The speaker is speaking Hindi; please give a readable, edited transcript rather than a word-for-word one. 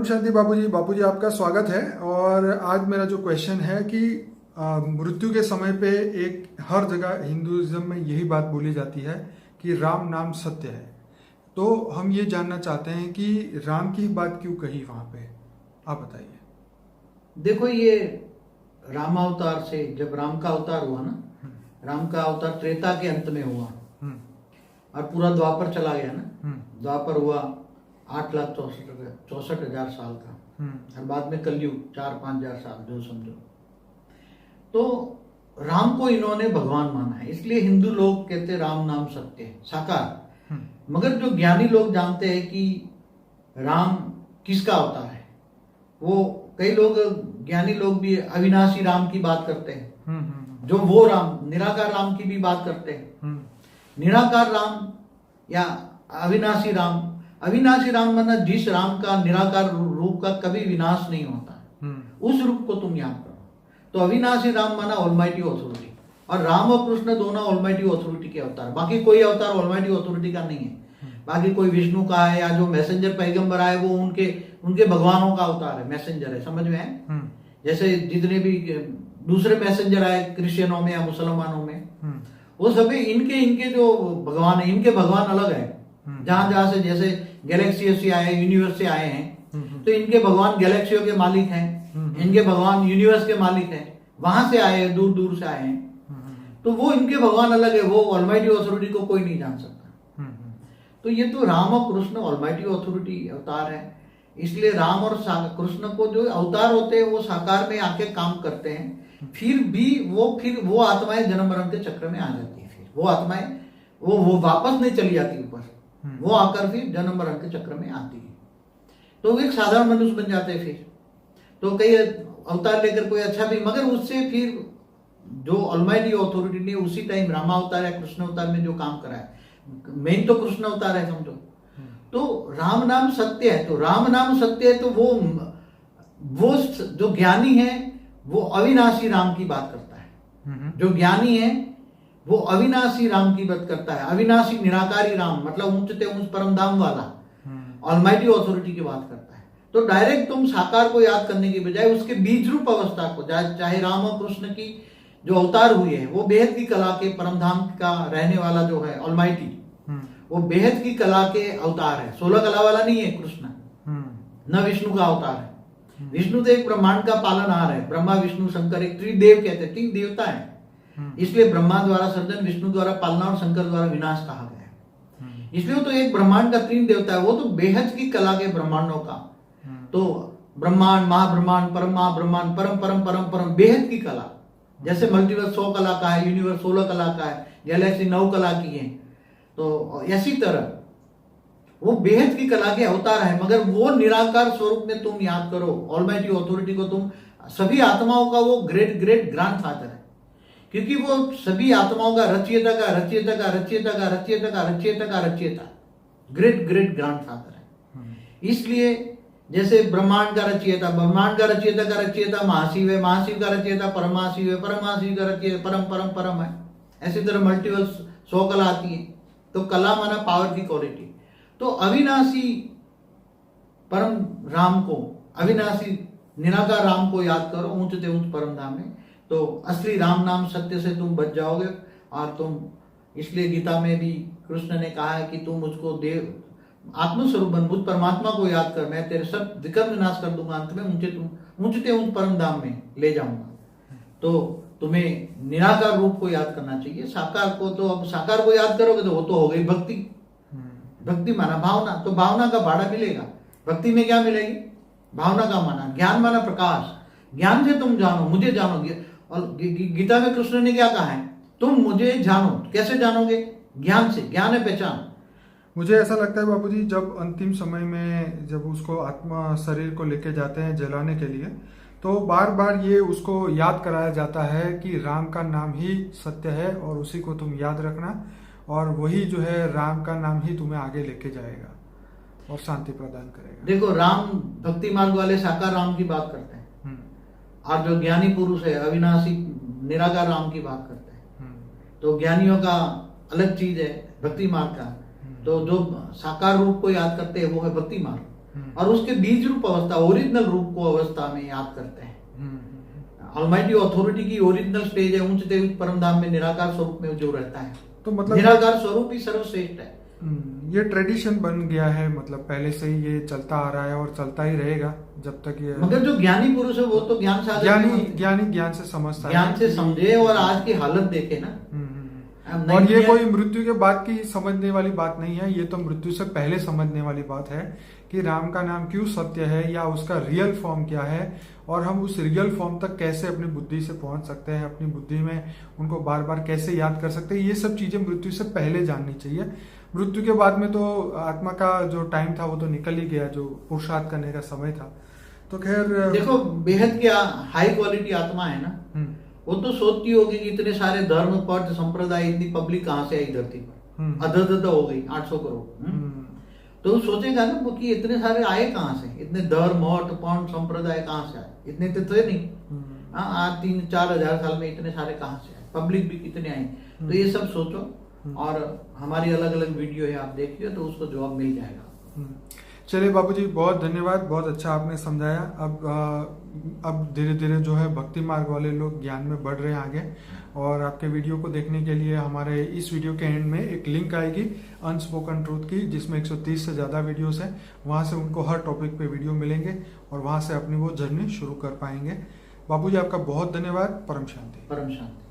शांति बापूजी आपका स्वागत है। और आज मेरा जो क्वेश्चन है कि मृत्यु के समय पे एक हर जगह हिंदुइज्म में यही बात बोली जाती है कि राम नाम सत्य है। तो हम ये जानना चाहते हैं कि राम की बात क्यों कही वहाँ पे, आप बताइए। देखो, ये रामावतार से जब राम का अवतार हुआ ना, राम का अवतार त्रेता के अंत में हुआ और पूरा द्वापर चला गया ना। द्वापर हुआ 8,64,000 साल का, और बाद में कलयुग 4-5 हजार साल जो समझो। तो राम को इन्होंने भगवान माना है, इसलिए हिंदू लोग कहते हैं राम नाम सत्य है, साकार। मगर जो ज्ञानी लोग जानते हैं कि राम किसका अवतार है, वो कई लोग ज्ञानी लोग भी अविनाशी राम की बात करते हैं, जो वो राम निराकार राम की भी बात करते हैं। निराकार राम या अविनाशी राम, अविनाशी राम माना जिस राम का निराकार रूप का कभी विनाश नहीं होता, उस रूप को तुम याद करो। तो अविनाशी राम माना ऑलमाइटी ऑथोरिटी, और राम और कृष्ण दोनों ऑलमाइटी ऑथोरिटी के अवतार। बाकी कोई अवतार ऑलमाइटी ऑथोरिटी का नहीं है। बाकी कोई विष्णु का है, या जो मैसेंजर पैगंबर आए वो उनके भगवानों का अवतार है, मैसेंजर है, समझ में है। जैसे जितने भी दूसरे मैसेंजर आए क्रिश्चियनों में या मुसलमानों में, वो सभी इनके जो भगवान है, इनके भगवान अलग है। जहां से जैसे गैलेक्सी से आए, यूनिवर्स से आए हैं, तो इनके भगवान गैलेक्सियों के मालिक हैं, इनके भगवान यूनिवर्स के मालिक हैं, वहां से आए हैं, दूर दूर से आए हैं। तो वो इनके भगवान अलग है, वो ऑलमाइटी ऑथोरिटी को कोई नहीं जान सकता। तो ये तो राम और कृष्ण ऑलमाइटी ऑथोरिटी अवतार है। इसलिए राम और कृष्ण को जो अवतार होते हैं वो साकार में आके काम करते हैं। फिर वो आत्माएं जन्म मरण के चक्र में आ जाती है। फिर वो आत्माएं वो वापस नहीं चली जाती ऊपर, वो आकर फिर जन्म मरण के चक्र में आती है। तो वो एक साधारण मनुष्य बन जाते हैं। फिर तो कई अवतार लेकर कोई अच्छा भी, मगर उससे फिर जो ऑलमाइटी अथॉरिटी ने उसी टाइम रामावतार या कृष्ण अवतार में जो काम करा है, मेन तो कृष्ण अवतार है समझो। तो राम नाम सत्य है, तो राम नाम सत्य है, तो वो जो ज्ञानी है वो अविनाशी राम की बात करता है। जो ज्ञानी है वो अविनाशी राम की बात करता है, अविनाशी निराकारी राम, मतलब ऊंचते ऊंच परम धाम वाला ऑलमाइटी ऑथोरिटी की बात करता है। तो डायरेक्ट तुम साकार को याद करने की बजाय उसके बीज रूप अवस्था को, चाहे राम और कृष्ण की जो अवतार हुए हैं, वो बेहद की कला के परम धाम का रहने वाला जो है ऑलमाइटी, वो बेहद की कला के अवतार है। 16 कला वाला नहीं है कृष्ण, न विष्णु का अवतार है। विष्णु तो एक ब्रह्मांड का पालनहार है, ब्रह्मा विष्णु शंकर एक त्रिदेव कहते हैं, 3 देवता है। इसलिए ब्रह्मा द्वारा सर्जन, विष्णु द्वारा पालना और शंकर द्वारा विनाश कहा गया है। इसलिए तो एक ब्रह्मांड का 3 देवता है, वो तो बेहद की कला के ब्रह्मांडों का। तो ब्रह्मांड, महाब्रह्मांड, परम महाब्रह्मांड, परम परम परम परम बेहद की कला। जैसे मल्टीवर्स 100 कला का है, यूनिवर्स 16 कला का है, गैलेक्सी 9 कला की है। तो इसी तरह वो बेहद की कला के अवतार है। मगर वो निराकार स्वरूप में तुम याद करो, ऑलमाइटी अथॉरिटी को तुम, सभी आत्माओं का वो ग्रेट ग्रेट ग्रैंडफादर है, क्योंकि वो सभी आत्माओं का रचयिता का रचयिता का रचयिता का रचयिता का रचयिता का रचयिता, ग्रेट ग्रेट ग्रैंडफादर है। इसलिए जैसे ब्रह्मांड का रचयिता, ब्रह्मांड का रचयिता का रचयिता महाशिव है, महाशिव का रचयिता परमाशिव है, परमाशिव का रचयिता परम परम परम है। ऐसी तरह मल्टीवर्स 100 कला आती है। तो कला माना पावर की क्वालिटी। तो अविनाशी परम राम को, अविनाशी निराकार राम को याद करो ऊंचते ऊंच परम धाम में, तो असली राम नाम सत्य से तुम बच जाओगे। और तुम, इसलिए गीता में भी कृष्ण ने कहा है कि तुम मुझको देव आत्मस्वरूप बन, मुझ परमात्मा को याद कर, मैं तेरे सब विकर्म विनाश कर दूंगा, अंत में ऊंचते ऊंच परम धाम में ले जाऊंगा। तो तुम्हें निराकार रूप को याद करना चाहिए। साकार को तो, अब साकार को याद करोगे तो वो तो हो गई भक्ति। भक्ति माना भावना, तो भावना का भाड़ा मिलेगा। भक्ति में क्या मिलेगी? भावना का माना, ज्ञान माना प्रकाश। ज्ञान से तुम जानो, मुझे जानोगे। और गीता में कृष्ण ने क्या कहा है? तुम मुझे जानो। कैसे जानोगे? ज्ञान से। ज्ञान है पहचान। मुझे ऐसा लगता है बापूजी, जब अंतिम समय में जब उसको आत्मा शरीर को लेके जाते हैं जलाने के लिए, तो बार बार ये उसको याद कराया जाता है कि राम का नाम ही सत्य है और उसी को तुम याद रखना, और वही जो है राम का नाम ही तुम्हें आगे लेके जाएगा और शांति प्रदान करेगा। देखो, राम भक्ति मार्ग वाले साकार राम की बात करते हैं, और जो ज्ञानी पुरुष है अविनाशी निराकार राम की बात करते हैं। तो ज्ञानियों का अलग चीज है भक्ति मार्ग का। तो जो साकार रूप को याद करते हैं वो है भक्ति मार्ग। और उसके बीज रूप अवस्था, ओरिजिनल रूप को अवस्था में याद करते हैं। ऑलमाइटी अथॉरिटी की ओरिजिनल स्टेज है उच्च देव परम धाम में निराकार स्वरूप में जो रहता है, तो मतलब निराकार स्वरूप ही सर्वश्रेष्ठ है। ये ट्रेडिशन बन गया है, मतलब पहले से ही ये चलता आ रहा है और चलता ही रहेगा जब तक ये, मगर जो ज्ञानी पुरुष है वो तो ज्ञान से ज्ञान से समझता है, ज्ञान से समझे और आज की हालत देखे ना। और ये कोई मृत्यु के बाद की समझने वाली बात नहीं है, ये तो मृत्यु से पहले समझने वाली बात है कि राम का नाम क्यों सत्य है या उसका रियल फॉर्म क्या है, और हम उस रियल फॉर्म तक कैसे अपनी बुद्धि से पहुंच सकते हैं, अपनी बुद्धि में उनको बार बार कैसे याद कर सकते हैं। ये सब चीजें मृत्यु से पहले जाननी चाहिए। मृत्यु के बाद में तो आत्मा का जो टाइम था वो तो निकल ही गया, जो पुरुषार्थ करने का समय था। तो खैर देखो, बेहद क्या हाई क्वालिटी आत्मा है ना, वो तो सोचती होगी कि इतने सारे धर्म पद संप्रदाय, इतनी पब्लिक कहाँ से आई धरती पर, अदद हो गई 800 करोड़। तो वो सोचेगा ना वो कि इतने सारे आए कहाँ से, इतने धर्म मठ पंथ संप्रदाय कहाँ से आए, इतने तो थे नहीं। आज 3-4 हजार साल में इतने सारे कहाँ से आए, पब्लिक भी कितने आई। तो ये सब सोचो, और हमारी अलग अलग वीडियो है, आप देखिए तो उसको जवाब मिल जाएगा। चलिए बाबूजी, बहुत धन्यवाद, बहुत अच्छा आपने समझाया। अब धीरे धीरे जो है भक्ति मार्ग वाले लोग ज्ञान में बढ़ रहे हैं आगे। और आपके वीडियो को देखने के लिए हमारे इस वीडियो के एंड में एक लिंक आएगी अनस्पोकन ट्रूथ की, जिसमें 130 से ज़्यादा वीडियोस हैं। वहाँ से उनको हर टॉपिक पे वीडियो मिलेंगे और वहाँ से अपनी वो जर्नी शुरू कर पाएंगे। बाबूजी आपका बहुत धन्यवाद। परम शांति। परम शांति।